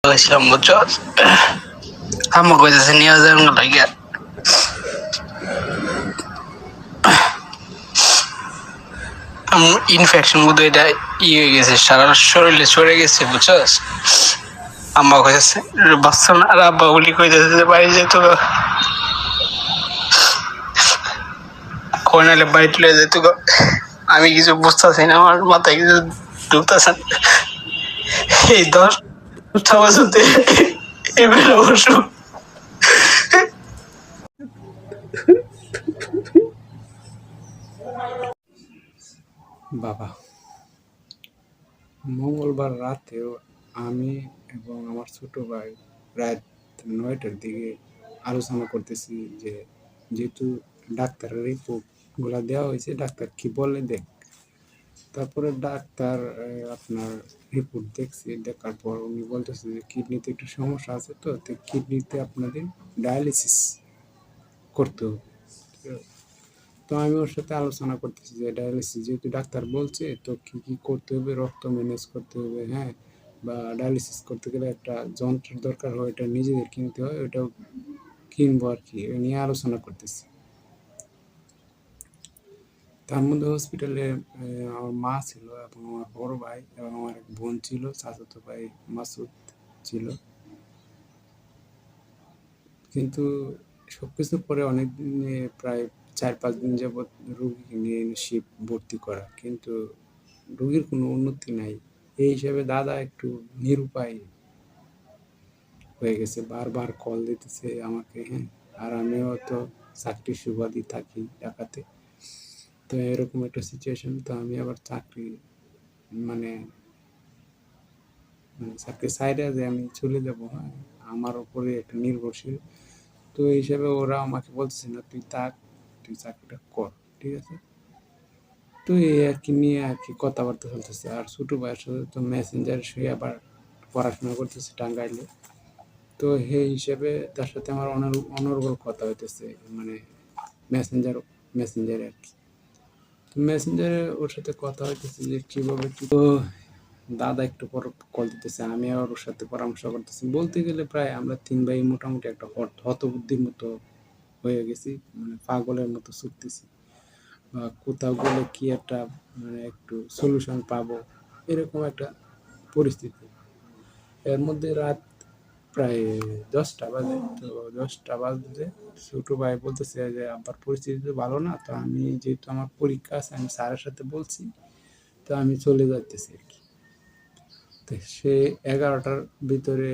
হয়েছিলাম বুঝছো, আম্মা কইতেছে নিয়ে যাবেন লাগে ইনফেকশন বোধ এটা হয়ে গেছে, সারা শরীরে সরে গেছে বুঝছস। আম্মা কইতেছে বাচ্চা না, আর আব্বা বলি কইতেছে বাড়ি যেত কই নাহলে বাড়ি তুলে যেত। আমি কিছু বুঝতেছি না, আমার মাথায় কিছু ঢুকতেছে না। এই 10টা বছর এবার অসুখ। বাবা, মঙ্গলবার রাতেও আমি এবং আমার ছোট ভাই রাত 9টার দিকে আলোচনা করতেছি যে যেহেতু ডাক্তারের রিপোর্টগুলো দেওয়া হয়েছে, ডাক্তার কি বলে দেখ। তারপরে ডাক্তার আপনার রিপোর্ট দেখছি, দেখার পর উনি বলতেছে যে কিডনিতে একটু সমস্যা আছে, তো কিডনিতে আপনাদের ডায়ালিসিস করতে হবে। তো আমি ওর সাথে আলোচনা করতেছি যে ডায়ালিসিস যেহেতু ডাক্তার বলছে, তো কি কি করতে হবে, রক্ত ম্যানেজ করতে হবে, হ্যাঁ, বা ডায়ালিসিস করতে গেলে একটা যন্ত্রের দরকার হয়, এটা নিজেদের কিনতে হয়, ওটাও কিনবো আর কি, এ নিয়ে আলোচনা করতেছি। তার মধ্যে হসপিটালে আমার মা ছিল এবং আমার বড় ভাই এবং আমার এক বোন ছিল, চাচাতো ভাই মাসুদ ছিল। কিন্তু সবকিছুর পরে অনেক দিনে প্রায় 4-5 দিন যাবৎ রোগীকে নিয়ে শিপ ভর্তি করা, কিন্তু রোগীর কোনো উন্নতি নাই। এই হিসাবে দাদা একটু নিরুপায় হয়ে গেছে, বারবার কল দিতেছে আমাকে, হ্যাঁ, আর আমিও তো চাকরির সুবাদই থাকি ঢাকাতে। তো এরকম একটা সিচুয়েশন, তো আমি আবার চাকরি মানে চাকরি সাইডে যে আমি চলে যাব, হ্যাঁ, আমার উপরে একটা নির্ভরশীল। তো এই হিসাবে ওরা আমাকে বলতেছে না তুই থাক, তুই চাকরিটা কর, ঠিক আছে। তো এই আর কি নিয়ে আর কি কথাবার্তা চলতেছে। আর ছোট ভাইয়ের সাথে তো মেসেঞ্জার শুয়ে আবার পড়াশোনা করতেছে টাঙ্গাইলে। তো সেই হিসেবে তার সাথে আমার অনর্গল কথা হইতেছে, মানে মেসেঞ্জারে আর কি। তো মেসেঞ্জারে ওর সাথে কথা হইতেছে যে কীভাবে কী। তো দাদা একটু পর কল দিতেছে, আমি আর ওর সাথে পরামর্শ করতেছি। বলতে গেলে প্রায় আমরা 3 ভাই মোটামুটি একটা হতবুদ্ধির মতো হয়ে গেছি, মানে পাগলের মতো ছুটতেছি, বা কোথাও গেলে কি একটা মানে একটু সলিউশন পাবো, এরকম একটা পরিস্থিতি। এর মধ্যে রাত প্রায় 10টা বাজে। তো 10টা বাজে ছোট ভাই বলতেছে যে আব্বার পরিস্থিতি তো ভালো না, তো আমি যেহেতু আমার পরীক্ষা আছে আমি স্যারের সাথে বলছি, তো আমি চলে যাইতেছি আর কি। তো সে 11টার ভিতরে